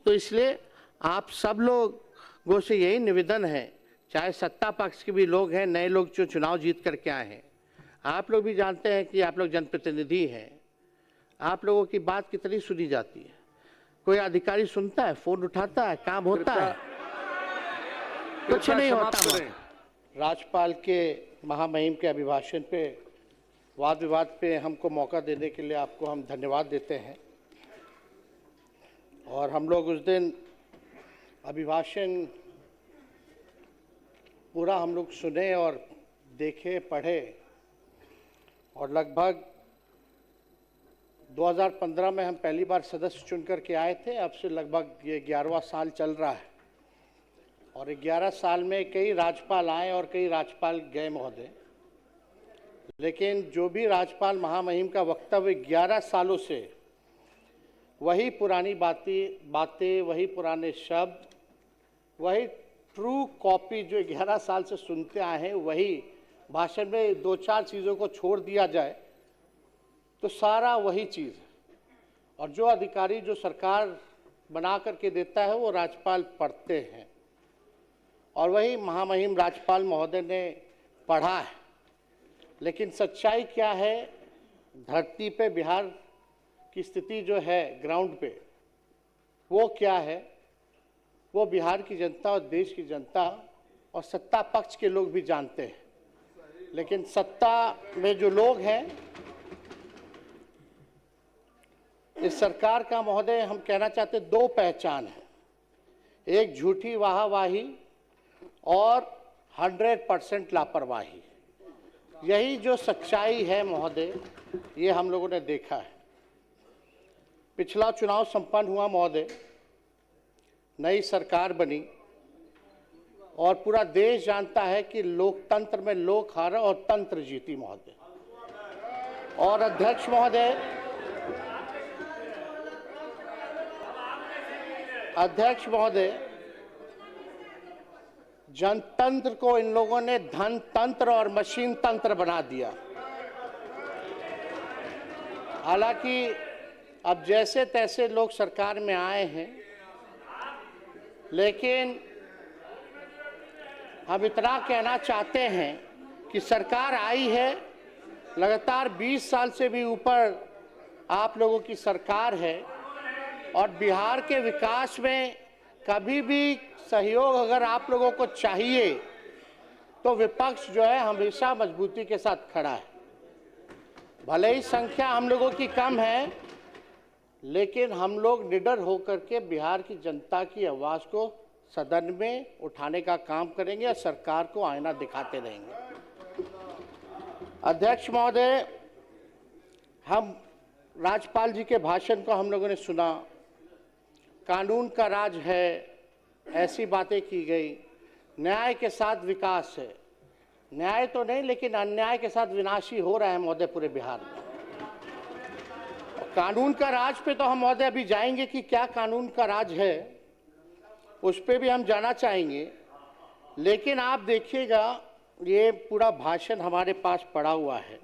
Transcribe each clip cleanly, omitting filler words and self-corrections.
तो इसलिए आप सब लोगों से यही निवेदन है, चाहे सत्ता पक्ष के भी लोग हैं, नए लोग जो चुनाव जीत करके आए हैं, आप लोग भी जानते हैं कि आप लोग जनप्रतिनिधि हैं, आप लोगों की बात कितनी सुनी जाती है। कोई अधिकारी सुनता है, फोन उठाता है, काम होता है? कुछ नहीं होता। राज्यपाल के महामहिम के अभिभाषण पे वाद विवाद पे हमको मौका देने के लिए आपको हम धन्यवाद देते हैं। और हम लोग उस दिन अभिभाषण पूरा हम लोग सुने और देखे, पढ़े, और लगभग 2015 में हम पहली बार सदस्य चुन करके आए थे। अब से लगभग ये 11वां साल चल रहा है, और 11 साल में कई राज्यपाल आए और कई राज्यपाल गए महोदय। लेकिन जो भी राज्यपाल महामहिम का वक्तव्य 11 सालों से वही पुरानी बातें, वही पुराने शब्द, वही ट्रू कॉपी जो 11 साल से सुनते आए हैं, वही भाषण में 2-4 चीज़ों को छोड़ दिया जाए तो सारा वही चीज़ है। और जो अधिकारी जो सरकार बना करके देता है वो राज्यपाल पढ़ते हैं, और वही महामहिम राज्यपाल महोदय ने पढ़ा है। लेकिन सच्चाई क्या है, धरती पे बिहार की स्थिति जो है ग्राउंड पे, वो क्या है, वो बिहार की जनता और देश की जनता और सत्ता पक्ष के लोग भी जानते हैं। लेकिन सत्ता में जो लोग हैं, इस सरकार का महोदय हम कहना चाहते 2 पहचान है, एक झूठी वाहवाही और 100% लापरवाही। यही जो सच्चाई है महोदय, ये हम लोगों ने देखा है। पिछला चुनाव संपन्न हुआ महोदय, नई सरकार बनी, और पूरा देश जानता है कि लोकतंत्र में लोक हारा और तंत्र जीती महोदय। और अध्यक्ष महोदय, जनतंत्र को इन लोगों ने धन तंत्र और मशीन तंत्र बना दिया। हालांकि अब जैसे तैसे लोग सरकार में आए हैं, लेकिन हम इतना कहना चाहते हैं कि सरकार आई है, लगातार 20 साल से भी ऊपर आप लोगों की सरकार है, और बिहार के विकास में कभी भी सहयोग अगर आप लोगों को चाहिए तो विपक्ष जो है हमेशा मजबूती के साथ खड़ा है। भले ही संख्या हम लोगों की कम है, लेकिन हम लोग निडर होकर के बिहार की जनता की आवाज़ को सदन में उठाने का काम करेंगे और सरकार को आईना दिखाते रहेंगे। अध्यक्ष महोदय, हम राज्यपाल जी के भाषण को हम लोगों ने सुना, कानून का राज है, ऐसी बातें की गई, न्याय के साथ विकास है। न्याय तो नहीं, लेकिन अन्याय के साथ विनाशी हो रहा है महोदय पूरे बिहार में। कानून का राज पे तो हम महोदय अभी जाएंगे कि क्या कानून का राज है, उस पे भी हम जाना चाहेंगे। लेकिन आप देखिएगा, ये पूरा भाषण हमारे पास पड़ा हुआ है,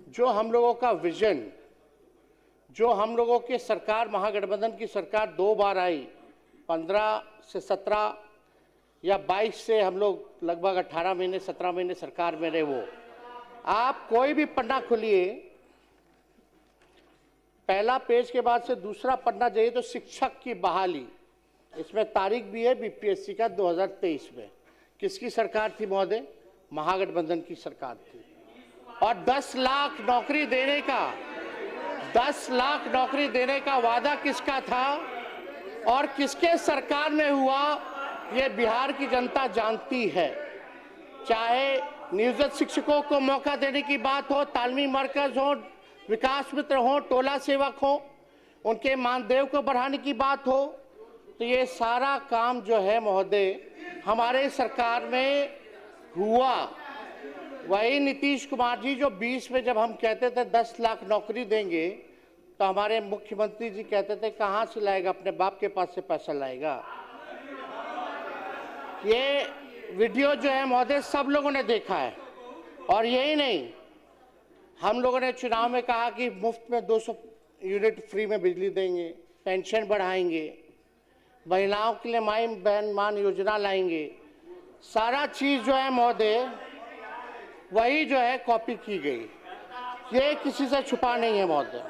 जो हम लोगों का विजन, जो हम लोगों के सरकार, महागठबंधन की सरकार 2 बार आई, 15 से 17 या 22 से हम लोग लगभग 18 महीने 17 महीने सरकार में रहे। वो आप कोई भी पन्ना खोलिए, पहला पेज के बाद से दूसरा पन्ना जाइए तो शिक्षक की बहाली, इसमें तारीख भी है बीपीएससी का 2023 में। किसकी सरकार थी महोदय? महागठबंधन की सरकार थी। और 10 लाख नौकरी देने का 10 लाख नौकरी देने का वादा किसका था और किसके सरकार में हुआ, ये बिहार की जनता जानती है। चाहे नियोजित शिक्षकों को मौका देने की बात हो, तालीमी मरकज हो, विकास मित्र हो, टोला सेवक हो, उनके मानदेय को बढ़ाने की बात हो, तो ये सारा काम जो है महोदय हमारे सरकार में हुआ। वही नीतीश कुमार जी जो 20 में जब हम कहते थे 10 लाख नौकरी देंगे, तो हमारे मुख्यमंत्री जी कहते थे कहाँ से लाएगा, अपने बाप के पास से पैसा लाएगा। ये वीडियो जो है महोदय सब लोगों ने देखा है। और यही नहीं, हम लोगों ने चुनाव में कहा कि मुफ्त में 200 यूनिट फ्री में बिजली देंगे, पेंशन बढ़ाएंगे, महिलाओं के लिए माई बहन मान योजना लाएंगे। सारा चीज जो है महोदय वही जो है कॉपी की गई, ये किसी से छुपा नहीं है महोदय।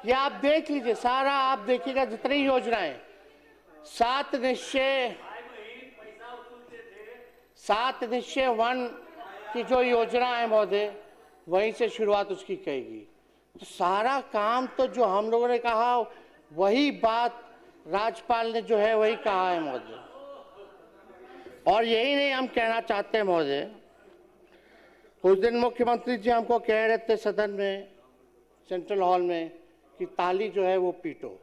ये आप देख लीजिए, सारा आप देखिएगा जितनी योजनाएं, 7 निश्चय 1 की जो योजना है महोदय, वहीं से शुरुआत उसकी कहेगी। तो सारा काम तो जो हम लोगों ने कहा वही बात राज्यपाल ने जो है वही कहा है महोदय। और यही नहीं हम कहना चाहते हैं महोदय, उस दिन मुख्यमंत्री जी हमको कह रहे थे सदन में, सेंट्रल हॉल में, कि ताली जो है वो पीटो।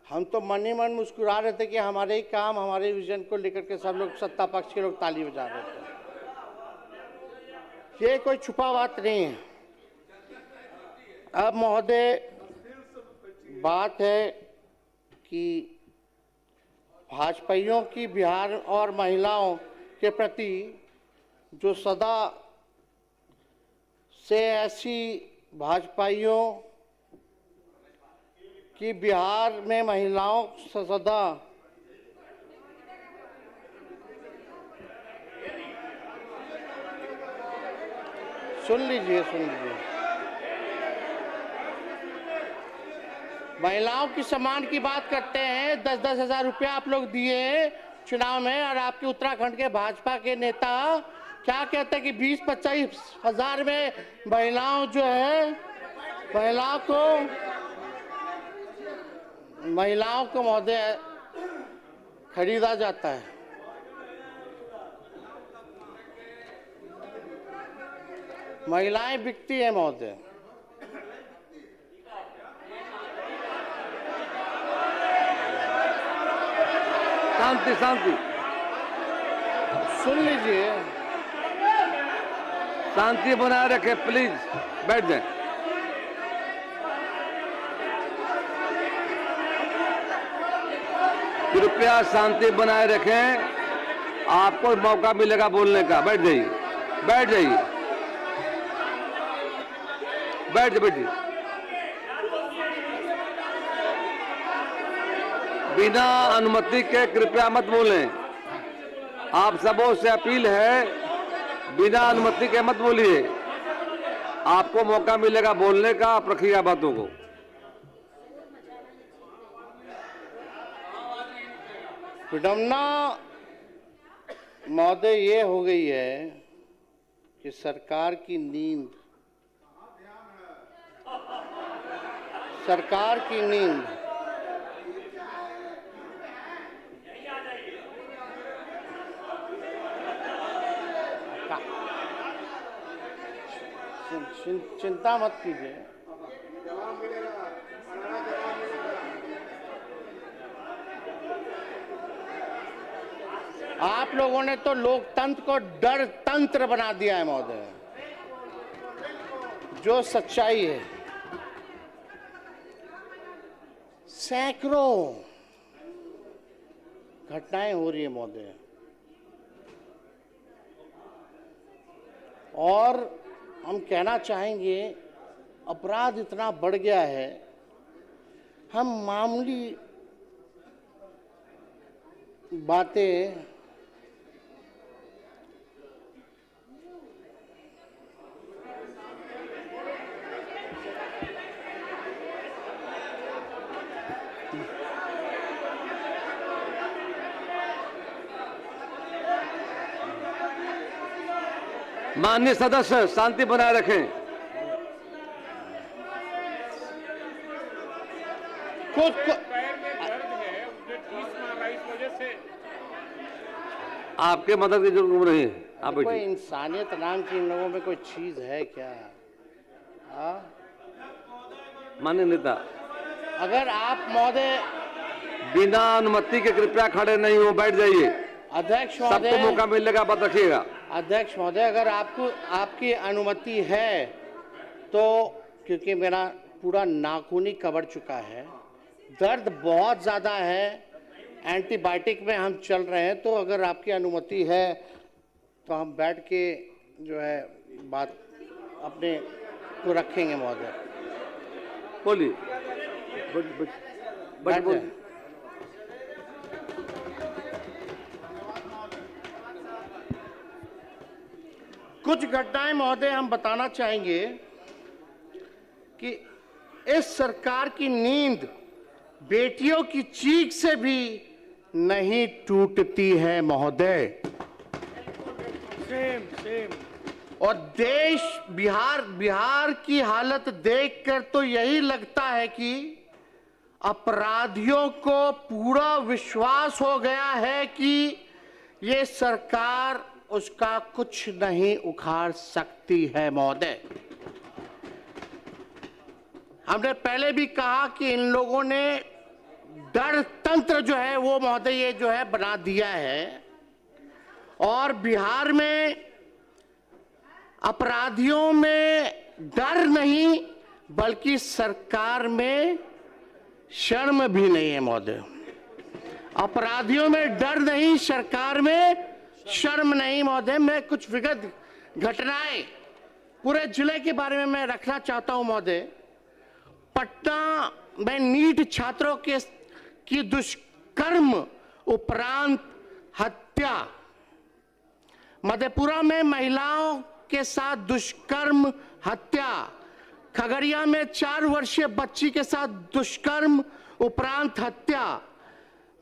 हम तो मन ही मन मुस्कुरा रहे थे कि हमारे ही काम, हमारे विजन को लेकर के सब लोग, सत्ता पक्ष के लोग ताली बजा रहे थे। ये कोई छुपा बात नहीं है। अब महोदय बात है कि भाजपाइयों की बिहार और महिलाओं के प्रति जो सदा से ऐसी भाजपाइयों की बिहार में महिलाओं से सदा सुन लीजिए महिलाओं की सम्मान की बात करते हैं। 10-10 हजार रुपया आप लोग दिए चुनाव में, और आपके उत्तराखंड के भाजपा के नेता क्या कहते हैं कि 20-25 हजार में महिलाओं जो है, महिलाओं को महोदय खरीदा जाता है। महिलाएं बिकती है महोदय। शांति शांति, सुन लीजिए, शांति बनाए रखें प्लीज, बैठ जाएं। कृपया शांति बनाए रखें, आपको मौका मिलेगा बोलने का। बैठ जाइए, बैठ जाइए, बैठिए। बिना अनुमति के कृपया मत बोलें। आप सबों से अपील है, बिना अनुमति के मत बोलिए। आपको मौका मिलेगा बोलने का, आप रखिएगा बातों को। विडम्बना महोदय ये हो गई है कि सरकार की नींद चिंता मत कीजिए। आप लोगों ने तो लोकतंत्र को डर तंत्र बना दिया है महोदय। जो सच्चाई है, सैकड़ों घटनाएं हो रही है महोदय, और हम कहना चाहेंगे अपराध इतना बढ़ गया है, हम मामूली बातें माननीय सदस्य शांति बनाए रखें। कुछ आपके मदद की जरूरत नहीं है, आप कोई इंसानियत नाम की इन लोगों में कोई चीज है क्या? माननीय नेता, अगर आप महोदय बिना अनुमति के कृपया खड़े नहीं हो, बैठ जाइए। अध्यक्ष सबको महोदय, मौका मिलेगा, बात रखिएगा। अध्यक्ष महोदय, अगर आपकी अनुमति है तो, क्योंकि मेरा पूरा नाखून ही कबर चुका है, दर्द बहुत ज़्यादा है, एंटीबायोटिक में हम चल रहे हैं, तो अगर आपकी अनुमति है तो हम बैठ के जो है बात अपने को रखेंगे महोदय। बोलिए, बैठ जाएं। कुछ घटनाएं महोदय हम बताना चाहेंगे कि इस सरकार की नींद बेटियों की चीख से भी नहीं टूटती है महोदय। और देश बिहार की हालत देखकर तो यही लगता है कि अपराधियों को पूरा विश्वास हो गया है कि ये सरकार उसका कुछ नहीं उखाड़ सकती है महोदय। हमने पहले भी कहा कि इन लोगों ने डर तंत्र जो है वो महोदय ये जो है बना दिया है और बिहार में अपराधियों में डर नहीं बल्कि सरकार में शर्म भी नहीं है महोदय। अपराधियों में डर नहीं, सरकार में शर्म नहीं महोदय। मैं कुछ विगत घटनाएं पूरे जिले के बारे में मैं रखना चाहता हूं महोदय। पटना में नीट छात्रों की दुष्कर्म उपरांत हत्या, मधेपुरा में महिलाओं के साथ दुष्कर्म हत्या, खगड़िया में 4 वर्षीय बच्ची के साथ दुष्कर्म उपरांत हत्या,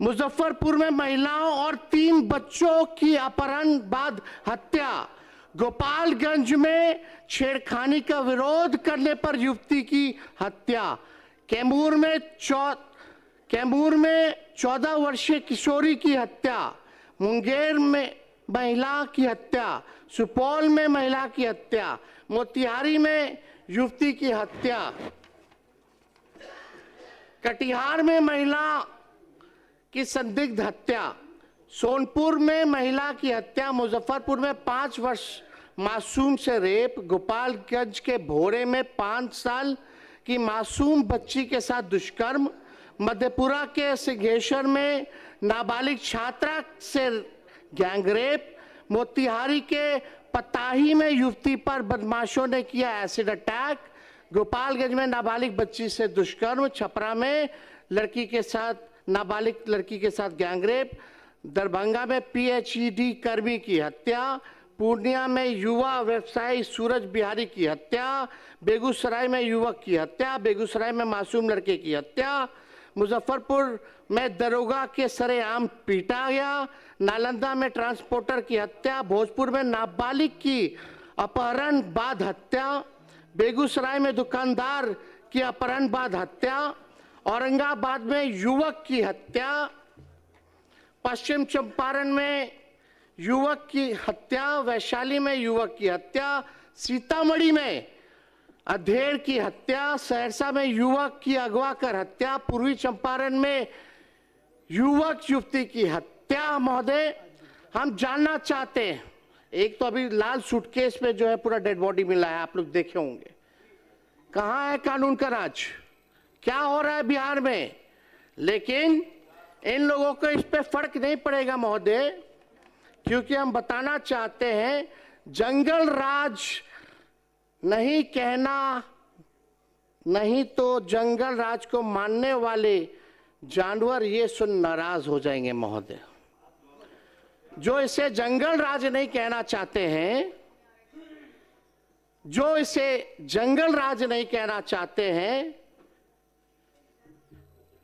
मुजफ्फरपुर में महिलाओं और 3 बच्चों की अपहरण बाद हत्या, गोपालगंज में छेड़खानी का विरोध करने पर युवती की हत्या, कैमूर में 14 वर्षीय किशोरी की हत्या, मुंगेर में महिला की हत्या, सुपौल में महिला की हत्या, मोतिहारी में युवती की हत्या, कटिहार में महिला की संदिग्ध हत्या, सोनपुर में महिला की हत्या, मुजफ्फरपुर में 5 वर्ष मासूम से रेप, गोपालगंज के भोरे में 5 साल की मासूम बच्ची के साथ दुष्कर्म, मधेपुरा के सिंहेश्वर में नाबालिग छात्रा से गैंगरेप, मोतिहारी के पताही में युवती पर बदमाशों ने किया एसिड अटैक, गोपालगंज में नाबालिग बच्ची से दुष्कर्म, छपरा में नाबालिग लड़की के साथ गैंगरेप, दरभंगा में पीएचईडी कर्मी की हत्या, पूर्णिया में युवा व्यवसायी सूरज बिहारी की हत्या, बेगूसराय में युवक की हत्या, बेगूसराय में मासूम लड़के की हत्या, मुजफ्फरपुर में दरोगा के सरेआम पीटा गया, नालंदा में ट्रांसपोर्टर की हत्या, भोजपुर में नाबालिग की अपहरण बाद हत्या, बेगूसराय में दुकानदार की अपहरण बाद हत्या, औरंगाबाद में युवक की हत्या, पश्चिम चंपारण में युवक की हत्या, वैशाली में युवक की हत्या, सीतामढ़ी में अधेड़ की हत्या, सहरसा में युवक की अगवा कर हत्या, पूर्वी चंपारण में युवक युवती की हत्या। महोदय, हम जानना चाहते हैं, एक तो अभी लाल सूटकेस में जो है पूरा डेड बॉडी मिला है, आप लोग देखे होंगे। कहाँ है कानून का राज? क्या हो रहा है बिहार में? लेकिन इन लोगों को इस पे फर्क नहीं पड़ेगा महोदय, क्योंकि हम बताना चाहते हैं जंगल राज नहीं कहना, नहीं तो जंगल राज को मानने वाले जानवर ये सुन नाराज हो जाएंगे महोदय। जो इसे जंगल राज नहीं कहना चाहते हैं, जो इसे जंगल राज नहीं कहना चाहते हैं,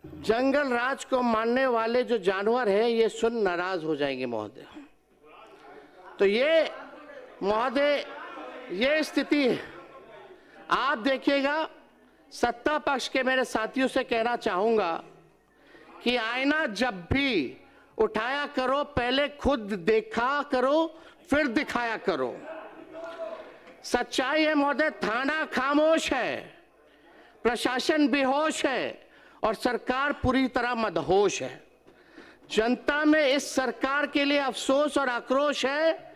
जंगल राज को मानने वाले जो जानवर हैं ये सुन नाराज हो जाएंगे महोदय। तो ये महोदय ये स्थिति है। आप देखिएगा, सत्ता पक्ष के मेरे साथियों से कहना चाहूंगा कि आईना जब भी उठाया करो पहले खुद देखा करो फिर दिखाया करो। सच्चाई है महोदय, थाना खामोश है, प्रशासन बेहोश है और सरकार पूरी तरह मदहोश है। जनता में इस सरकार के लिए अफसोस और आक्रोश है।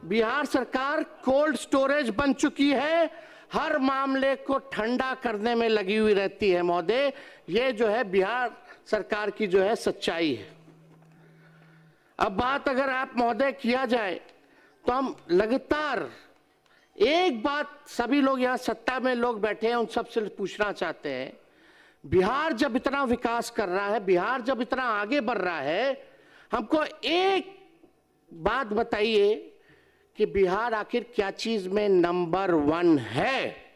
बिहार सरकार कोल्ड स्टोरेज बन चुकी है, हर मामले को ठंडा करने में लगी हुई रहती है महोदय। ये जो है बिहार सरकार की जो है सच्चाई है। अब बात अगर आप महोदय किया जाए तो हम लगातार एक बात सभी लोग यहाँ सत्ता में लोग बैठे हैं उन सबसे पूछना चाहते हैं, बिहार जब इतना विकास कर रहा है, बिहार जब इतना आगे बढ़ रहा है, हमको एक बात बताइए कि बिहार आखिर क्या चीज में नंबर 1 है,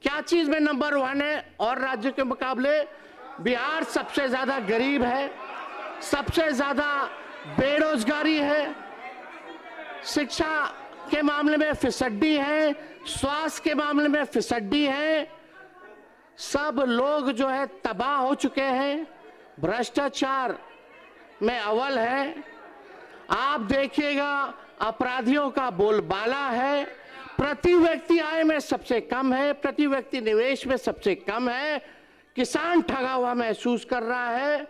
क्या चीज में नंबर 1 है। और राज्यों के मुकाबले बिहार सबसे ज्यादा गरीब है, सबसे ज्यादा बेरोजगारी है, शिक्षा के मामले में फिसड्डी है, स्वास्थ्य के मामले में फिसड्डी है, सब लोग जो है तबाह हो चुके हैं, भ्रष्टाचार में अव्वल है। आप देखिएगा अपराधियों का बोलबाला है, प्रति व्यक्ति आय में सबसे कम है, प्रति व्यक्ति निवेश में सबसे कम है, किसान ठगा हुआ महसूस कर रहा है,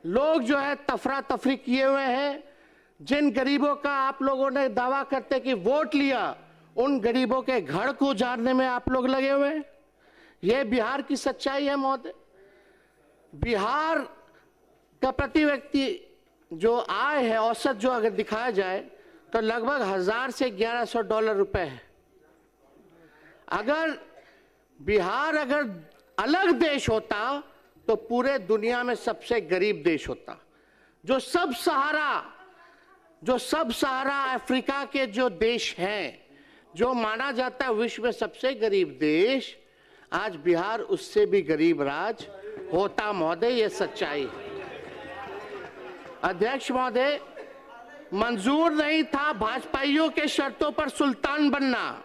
लोग जो है तफरा तफरी किए हुए हैं। जिन गरीबों का आप लोगों ने दावा करते कि वोट लिया, उन गरीबों के घर को उजाड़ने में आप लोग लगे हुए हैं। यह बिहार की सच्चाई है महोदय। बिहार का प्रति व्यक्ति जो आय है औसत जो अगर दिखाया जाए तो लगभग 1000 से 1100 डॉलर रुपए है। अगर बिहार अगर अलग देश होता तो पूरे दुनिया में सबसे गरीब देश होता। जो सब सहारा अफ्रीका के जो देश हैं, जो माना जाता है विश्व में सबसे गरीब देश, आज बिहार उससे भी गरीब राज्य होता महोदय। ये सच्चाई है। अध्यक्ष महोदय, मंजूर नहीं था भाजपाइयों के शर्तों पर सुल्तान बनना,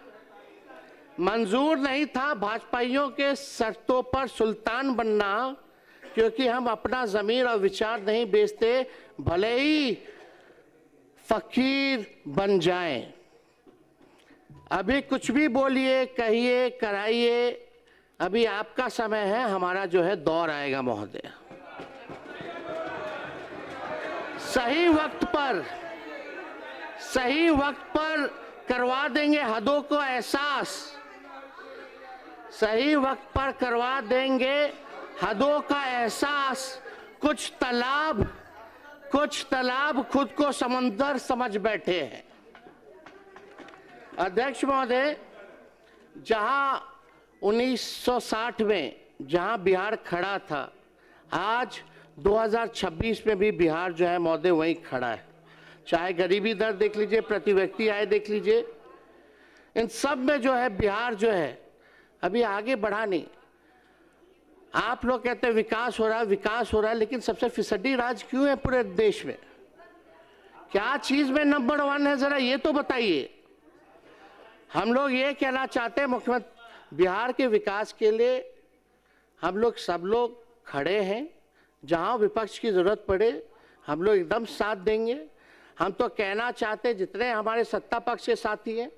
मंजूर नहीं था भाजपाइयों के शर्तों पर सुल्तान बनना, क्योंकि हम अपना ज़मीर और विचार नहीं बेचते, भले ही फकीर बन जाएं। अभी कुछ भी बोलिए, कहिए, कराइए, अभी आपका समय है, हमारा जो है दौर आएगा महोदय। सही वक्त पर करवा देंगे हदों को एहसास, सही वक्त पर करवा देंगे हदों का एहसास। कुछ तालाब खुद को समंदर समझ बैठे हैं। अध्यक्ष महोदय, जहां 1960 में जहां बिहार खड़ा था, आज 2026 में भी बिहार जो है महोदय वहीं खड़ा है। चाहे गरीबी दर देख लीजिए, प्रति व्यक्ति आय देख लीजिए, इन सब में जो है बिहार जो है अभी आगे बढ़ा नहीं। आप लोग कहते हैं विकास हो रहा है, लेकिन सबसे फिसड्डी राज्य क्यों है पूरे देश में? क्या चीज में नंबर 1 है, जरा ये तो बताइए। हम लोग ये कहना चाहते हैं, मुख्यमंत्री बिहार के विकास के लिए हम लोग सब लोग खड़े हैं। जहां विपक्ष की जरूरत पड़े हम लोग एकदम साथ देंगे। हम तो कहना चाहते हैं, जितने हमारे सत्ता पक्ष के साथी हैं,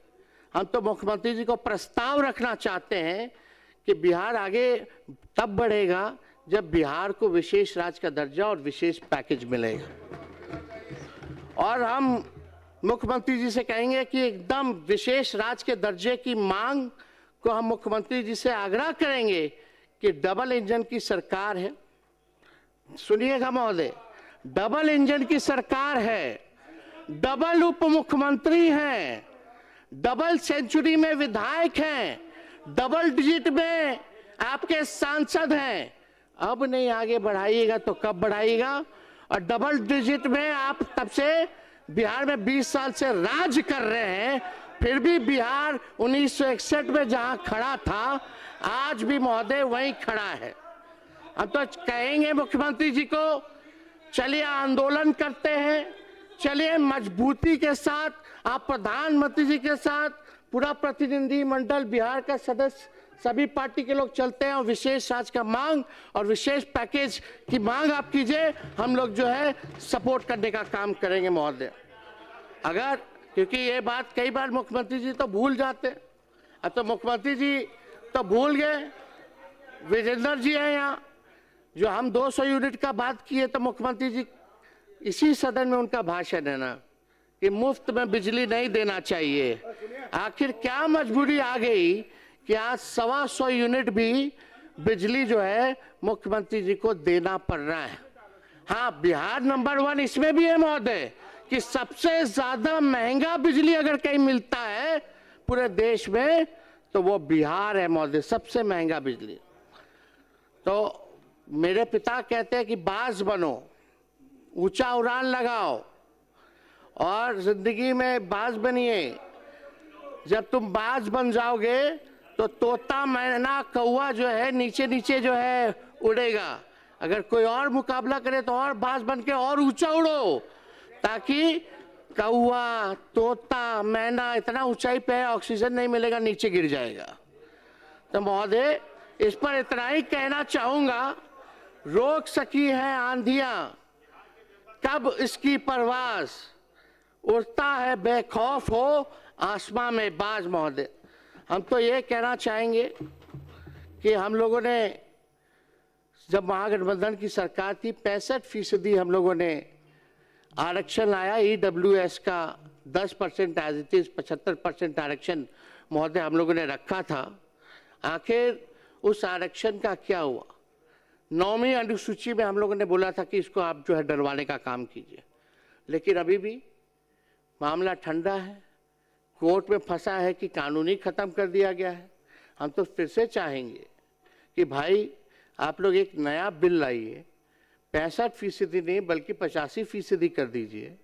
हम तो मुख्यमंत्री जी को प्रस्ताव रखना चाहते हैं कि बिहार आगे तब बढ़ेगा जब बिहार को विशेष राज्य का दर्जा और विशेष पैकेज मिलेगा। और हम मुख्यमंत्री जी से कहेंगे कि एकदम विशेष राज्य के दर्जे की मांग को हम मुख्यमंत्री जी से आग्रह करेंगे कि डबल इंजन की सरकार है। सुनिएगा महोदय, डबल इंजन की सरकार है, डबल उप मुख्यमंत्री हैं, डबल सेंचुरी में विधायक हैं, डबल डिजिट में आपके सांसद हैं। अब नहीं आगे बढ़ाइएगा तो कब बढ़ाइएगा? और डबल डिजिट में आप तब से बिहार में 20 साल से राज कर रहे हैं, फिर भी बिहार 1961 में जहां खड़ा था आज भी महोदय वहीं खड़ा है। हम तो कहेंगे मुख्यमंत्री जी को, चलिए आंदोलन करते हैं, चलिए मजबूती के साथ आप प्रधानमंत्री जी के साथ पूरा प्रतिनिधि मंडल बिहार का सदस्य सभी पार्टी के लोग चलते हैं और विशेष राज्य का मांग और विशेष पैकेज की मांग आप कीजिए। हम लोग जो है सपोर्ट करने का काम करेंगे महोदय। अगर, क्योंकि ये बात कई बार मुख्यमंत्री जी तो भूल जाते, अब तो मुख्यमंत्री जी तो भूल गए। विजेंद्र जी हैं यहाँ, जो हम 200 यूनिट का बात किए तो मुख्यमंत्री जी इसी सदन में उनका भाषण है ना कि मुफ्त में बिजली नहीं देना चाहिए। आखिर क्या मजबूरी आ गई कि आज 125 यूनिट भी बिजली जो है मुख्यमंत्री जी को देना पड़ रहा है। हाँ, बिहार नंबर 1 इसमें भी है महोदय कि सबसे ज्यादा महंगा बिजली अगर कहीं मिलता है पूरे देश में तो वो बिहार है महोदय, सबसे महंगा बिजली। तो मेरे पिता कहते हैं कि बाज बनो, ऊंचा उड़ान लगाओ और जिंदगी में बाज बनिए। जब तुम बाज बन जाओगे तो तोता मैना कौवा जो है नीचे नीचे जो है उड़ेगा। अगर कोई और मुकाबला करे तो और बाज बन के और ऊंचा उड़ो, ताकि कौवा तोता मैना इतना ऊंचाई पे है ऑक्सीजन नहीं मिलेगा, नीचे गिर जाएगा। तो महोदय, इस पर इतना ही कहना चाहूंगा, रोक सकी है आंधियां कब इसकी परवाज, उड़ता है बेखौफ हो आसमां में बाज। महोदय, हम तो ये कहना चाहेंगे कि हम लोगों ने जब महागठबंधन की सरकार थी 65% हम लोगों ने आरक्षण लाया। EWS का 10% एज इट इज 75% आरक्षण महोदय हम लोगों ने रखा था। आखिर उस आरक्षण का क्या हुआ? 9वीं अनुसूची में हम लोगों ने बोला था कि इसको आप जो है डरवाने का काम कीजिए, लेकिन अभी भी मामला ठंडा है, कोर्ट में फंसा है कि कानूनी खत्म कर दिया गया है। हम तो फिर से चाहेंगे कि भाई आप लोग एक नया बिल लाइए, 65% नहीं बल्कि 85% कर दीजिए,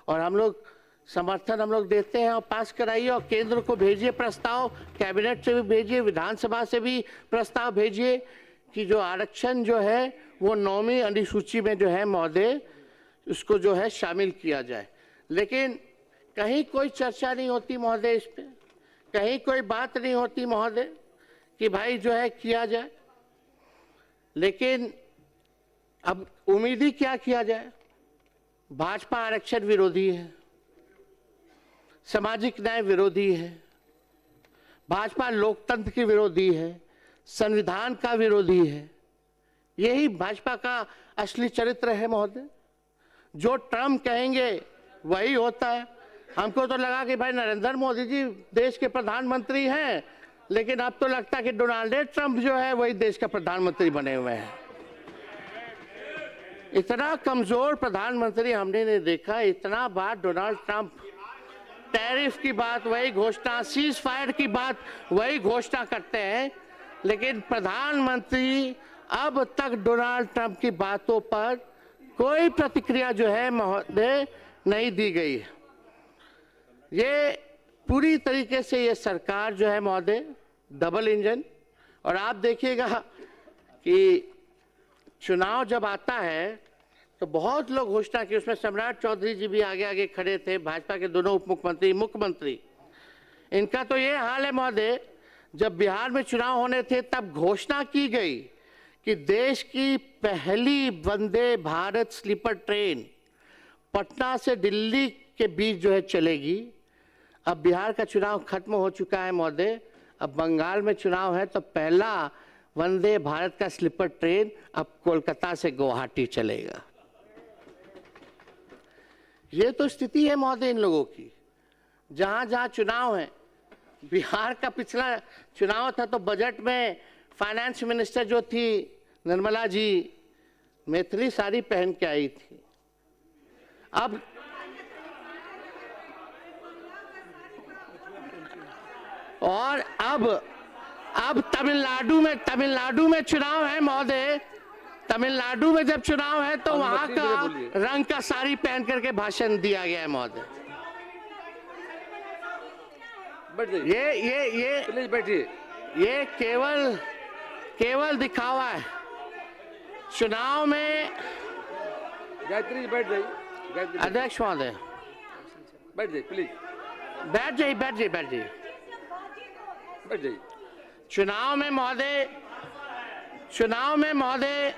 और हम लोग समर्थन हम लोग देते हैं और पास कराइए, और केंद्र को भेजिए प्रस्ताव, कैबिनेट से भी भेजिए, विधानसभा से भी प्रस्ताव भेजिए कि जो आरक्षण जो है वो 9वीं अनुसूची में जो है महोदय उसको जो है शामिल किया जाए। लेकिन कहीं कोई चर्चा नहीं होती महोदय इस पे, कहीं कोई बात नहीं होती महोदय कि भाई जो है किया जाए। लेकिन अब उम्मीद ही क्या किया जाए? भाजपा आरक्षण विरोधी है, सामाजिक न्याय विरोधी है, भाजपा लोकतंत्र की विरोधी है, संविधान का विरोधी है। यही भाजपा का असली चरित्र है महोदय। जो ट्रम्प कहेंगे वही होता है। हमको तो लगा कि भाई नरेंद्र मोदी जी देश के प्रधानमंत्री हैं, लेकिन अब तो लगता है कि डोनाल्ड ट्रम्प जो है वही देश का प्रधानमंत्री बने हुए हैं। इतना कमजोर प्रधानमंत्री हमने नहीं देखा। इतना बार डोनाल्ड ट्रम्प टैरिफ की बात वही घोषणा, सीज फायर की बात वही घोषणा करते हैं, लेकिन प्रधानमंत्री अब तक डोनाल्ड ट्रम्प की बातों पर कोई प्रतिक्रिया जो है महोदय नहीं दी गई है। ये पूरी तरीके से ये सरकार जो है महोदय डबल इंजन। और आप देखिएगा कि चुनाव जब आता है तो बहुत लोग घोषणा की, उसमें सम्राट चौधरी जी भी आगे आगे खड़े थे, भाजपा के दोनों उप मुख्यमंत्री, मुख्यमंत्री। इनका तो ये हाल है महोदय, जब बिहार में चुनाव होने थे तब घोषणा की गई कि देश की पहली वंदे भारत स्लीपर ट्रेन पटना से दिल्ली के बीच जो है चलेगी। अब बिहार का चुनाव खत्म हो चुका है महोदय, अब बंगाल में चुनाव है, तो पहला वंदे भारत का स्लीपर ट्रेन अब कोलकाता से गुवाहाटी चलेगा। ये तो स्थिति है महोदय इन लोगों की। जहां जहां चुनाव है, बिहार का पिछला चुनाव था तो बजट में फाइनेंस मिनिस्टर जो थी निर्मला जी मैथिली साड़ी पहन के आई थी। अब तमिलनाडु में चुनाव है महोदय। तमिलनाडु में जब चुनाव है तो वहां का रंग का साड़ी पहन करके भाषण दिया गया है महोदय। ये प्लीज बैठिए। ये केवल दिखावा है। चुनाव में गायत्री बैठ जाइए। अध्यक्ष महोदय बैठ जाइए प्लीज। बैठ जाइए। चुनाव में महोदय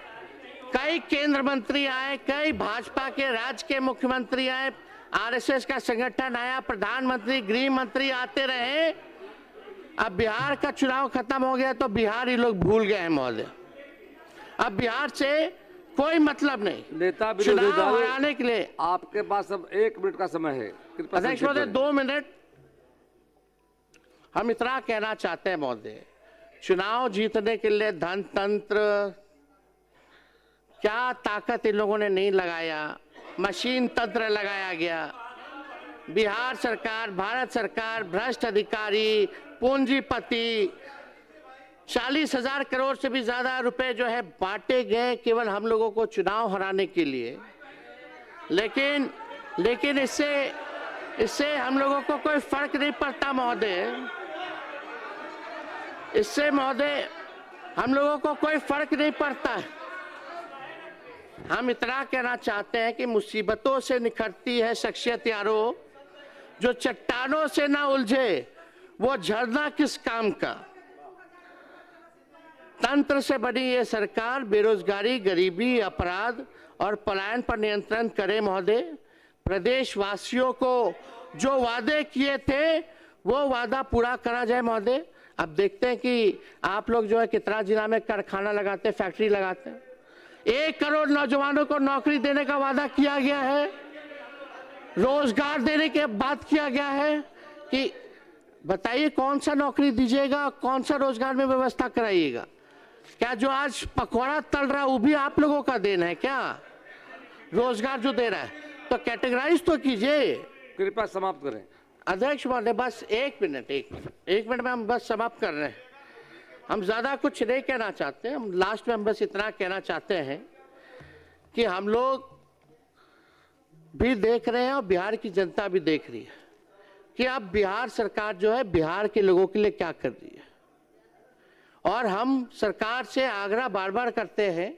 कई केंद्र मंत्री आए, कई भाजपा के राज्य के मुख्यमंत्री आए, आरएसएस का संगठन आया, प्रधानमंत्री, गृह मंत्री आते रहे। अब बिहार का चुनाव खत्म हो गया तो बिहार ही लोग भूल गए हैं महोदय। अब बिहार से कोई मतलब नहीं। नेता चुनाव हराने के लिए आपके पास अब 1 मिनट का समय है। अध्यक्ष महोदय 2 मिनट। हम इतना कहना चाहते हैं महोदय, चुनाव जीतने के लिए धन तंत्र क्या ताकत इन लोगों ने नहीं लगाया, मशीन तंत्र लगाया गया। बिहार सरकार, भारत सरकार, भ्रष्ट अधिकारी, पूंजीपति, 40,000 करोड़ से भी ज्यादा रुपए जो है बांटे गए केवल हम लोगों को चुनाव हराने के लिए। लेकिन लेकिन इससे हम लोगों को कोई फर्क नहीं पड़ता महोदय। इससे महोदय हम लोगों को कोई फर्क नहीं पड़ता। हम इतना कहना चाहते हैं कि मुसीबतों से निखरती है शख्सियत यारो, जो चट्टानों से ना उलझे वो झरना किस काम का। तंत्र से बनी ये सरकार बेरोजगारी, गरीबी, अपराध और पलायन पर नियंत्रण करे महोदय। प्रदेशवासियों को जो वादे किए थे वो वादा पूरा करा जाए महोदय। अब देखते हैं कि आप लोग जो है कितना जिला में कारखाना लगाते, फैक्ट्री लगाते हैं। 1 करोड़ नौजवानों को नौकरी देने का वादा किया गया है, रोजगार देने के बात किया गया है कि बताइए कौन सा नौकरी दीजिएगा, कौन सा रोजगार में व्यवस्था कराइएगा। क्या जो आज पकौड़ा तल रहा है वो भी आप लोगों का देना है क्या? रोजगार जो दे रहा है तो कैटेगराइज तो कीजिए। कृपया समाप्त करें। अध्यक्ष महोदय बस एक मिनट में हम बस समाप्त कर रहे हैं। हम ज्यादा कुछ नहीं कहना चाहते। हम लास्ट में हम बस इतना कहना चाहते हैं कि हम लोग भी देख रहे हैं और बिहार की जनता भी देख रही है कि अब बिहार सरकार जो है बिहार के लोगों के लिए क्या कर रही है। और हम सरकार से आग्रह बार बार करते हैं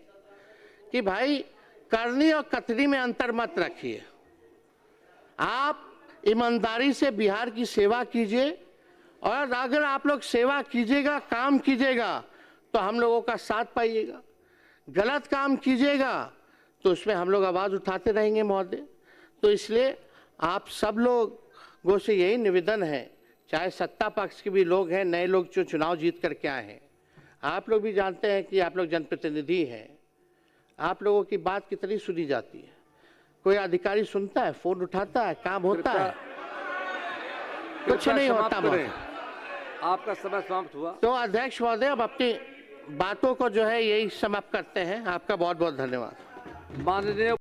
कि भाई करनी और कतनी में अंतर मत रखिए। आप ईमानदारी से बिहार की सेवा कीजिए और अगर आप लोग सेवा कीजिएगा, काम कीजिएगा तो हम लोगों का साथ पाइएगा। गलत काम कीजिएगा तो उसमें हम लोग आवाज़ उठाते रहेंगे महोदय। तो इसलिए आप सब लोगों से यही निवेदन है, चाहे सत्ता पक्ष के भी लोग हैं, नए लोग जो चुनाव जीत करके आए हैं, आप लोग भी जानते हैं कि आप लोग जनप्रतिनिधि हैं। आप लोगों की बात कितनी सुनी जाती है? कोई अधिकारी सुनता है, फोन उठाता है, काम होता है? कुछ नहीं होता महोदय। आपका समय समाप्त हुआ। तो अध्यक्ष महोदय अब अपनी बातों को जो है यही समाप्त करते हैं। आपका बहुत बहुत धन्यवाद। माननीय